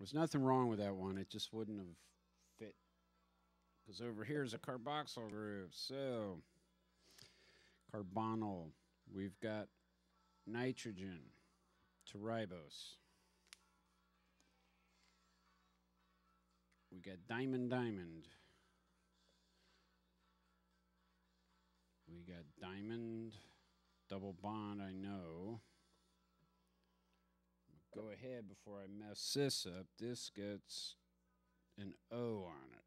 There's nothing wrong with that one. It just wouldn't have fit. Because over here is a carboxyl group. So, carbonyl. We've got nitrogen to ribose. We got diamond. We got diamond, double bond, I know. Go ahead before I mess this up. This gets an O on it.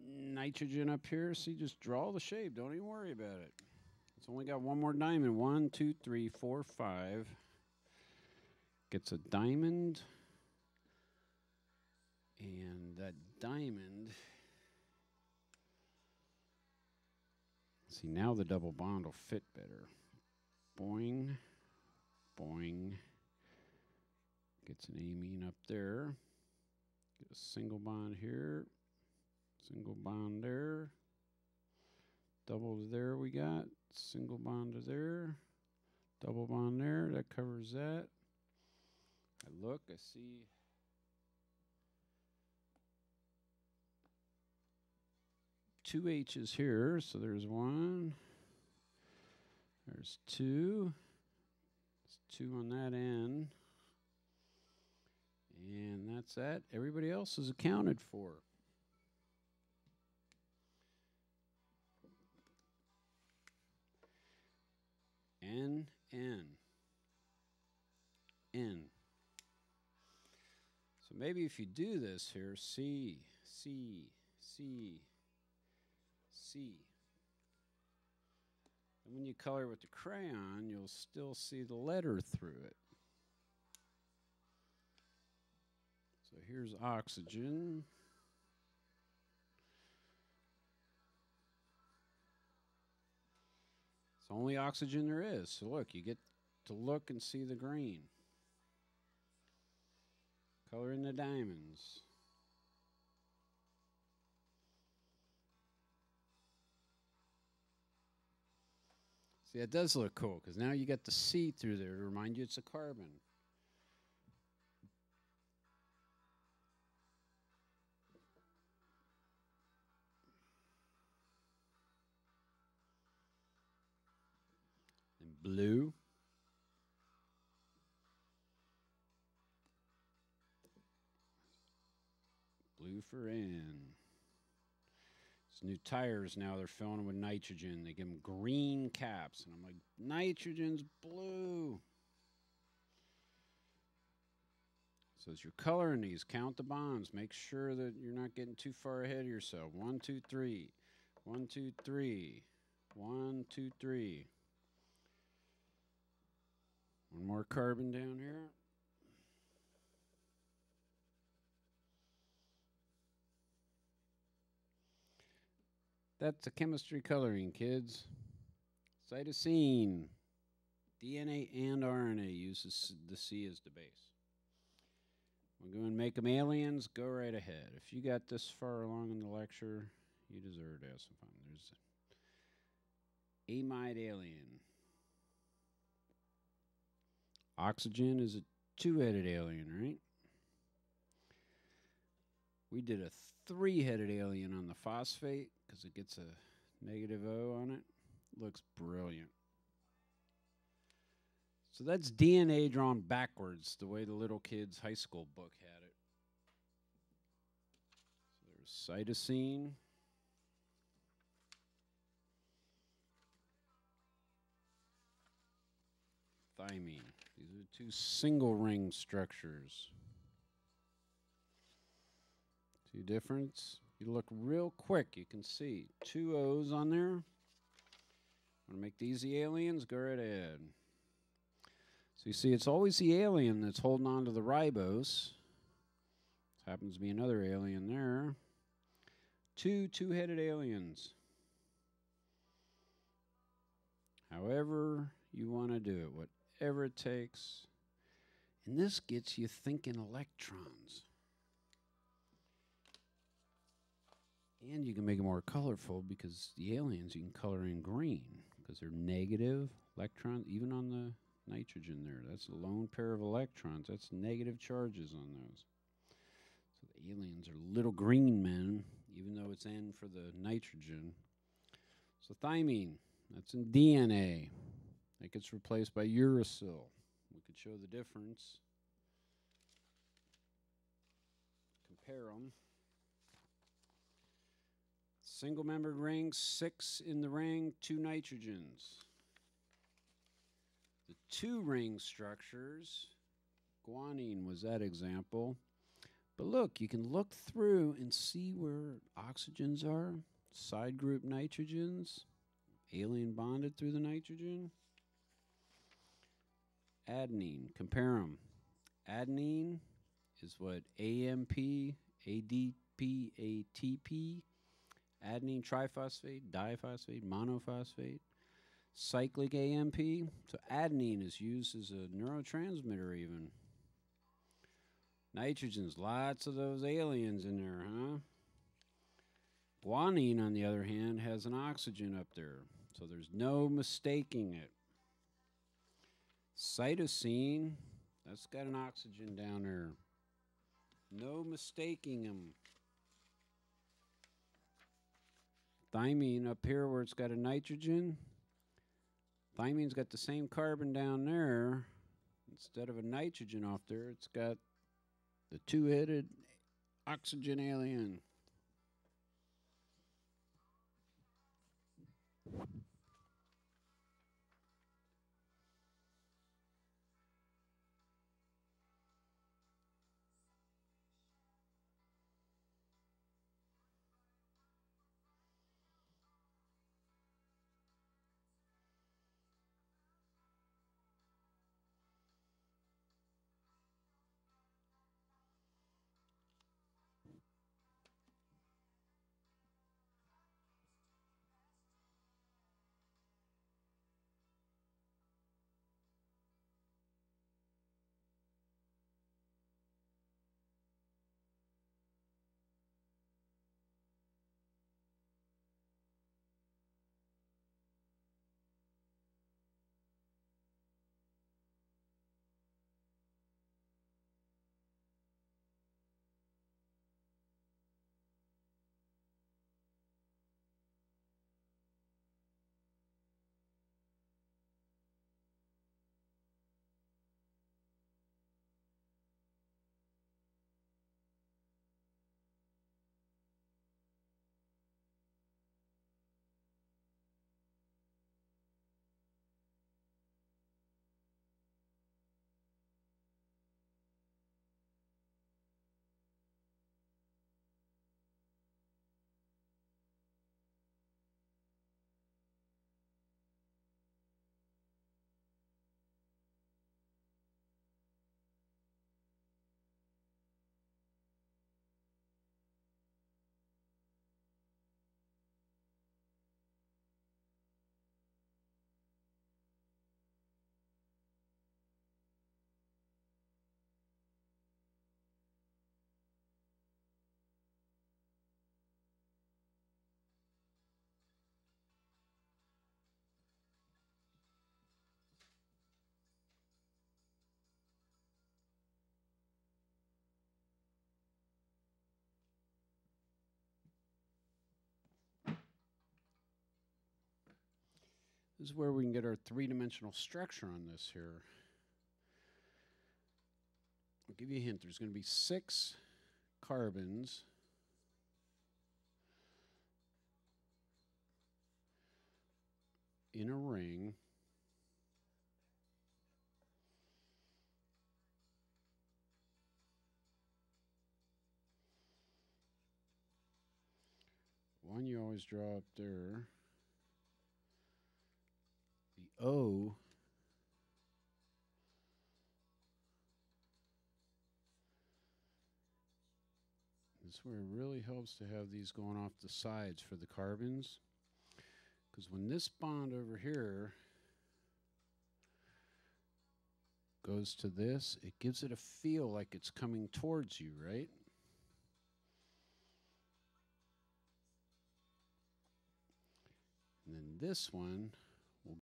Nitrogen up here. See, just draw the shape. Don't even worry about it. It's only got one more diamond. 1, 2, 3, 4, 5. Gets a diamond. And that diamond. See, now the double bond will fit better. Boing. Boing. Gets an amine up there. Get a single bond here. Single bond there. Double there we got. Single bond to there. Double bond there. That covers that. I look, I see. Two H's here. So there's one. There's two. There's two on that end. And that's that. Everybody else is accounted for. N. So maybe if you do this here, C. And when you color with the crayon, you'll still see the letter through it. So here's oxygen. It's the only oxygen there is. So look, you get to look and see the green. Color in the diamonds. See, that does look cool because now you get the C through there to remind you it's a carbon. And blue. Blue for N. It's new tires now. They're filling them with nitrogen. They give them green caps. And I'm like, nitrogen's blue. So as you're coloring these, count the bonds. Make sure that you're not getting too far ahead of yourself. 1, 2, 3. 1, 2, 3. 1, 2, 3. One more carbon down here. That's a chemistry coloring, kids. Cytosine. DNA and RNA uses the C as the base. We're going to make them aliens. Go right ahead. If you got this far along in the lecture, you deserve to have some fun. There's amide alien. Oxygen is a two-headed alien, right? We did a three-headed alien on the phosphate because it gets a negative O on it. Looks brilliant. So that's DNA drawn backwards, the way the little kid's high school book had it. So there's cytosine. Thymine. These are two single ring structures. See difference? You look real quick, you can see two O's on there. Want to make these the aliens? Go right ahead. So you see, it's always the alien that's holding on to the ribose. This happens to be another alien there. Two-headed aliens. However you want to do it, whatever it takes. And this gets you thinking electrons. And you can make it more colorful because the aliens you can color in green. because they're negative electrons, even on the nitrogen there. That's a lone pair of electrons. That's negative charges on those. So the aliens are little green men, even though it's N for the nitrogen. So thymine, that's in DNA. That gets replaced by uracil. We could show the difference. Compare them. Single-membered ring, 6 in the ring, 2 nitrogens. The 2-ring structures, guanine was that example. But look, you can look through and see where oxygens are. Side group nitrogens, alien bonded through the nitrogen. Adenine, compare them. Adenine is what? AMP, ADP, ATP. Adenine triphosphate, diphosphate, monophosphate. Cyclic AMP. So adenine is used as a neurotransmitter even. Nitrogens, lots of those aliens in there, huh? Guanine, on the other hand, has an oxygen up there, so there's no mistaking it. Cytosine, that's got an oxygen down there. No mistaking them. Thymine up here where it's got a nitrogen. Thymine's got the same carbon down there. Instead of a nitrogen off there, it's got the 2-headed oxygen alien. This is where we can get our 3-dimensional structure on this here. I'll give you a hint. There's going to be 6 carbons. In a ring. One you always draw up there. The O is where it really helps to have these going off the sides for the carbons. Because when this bond over here goes to this, it gives it a feel like it's coming towards you, right? And then this one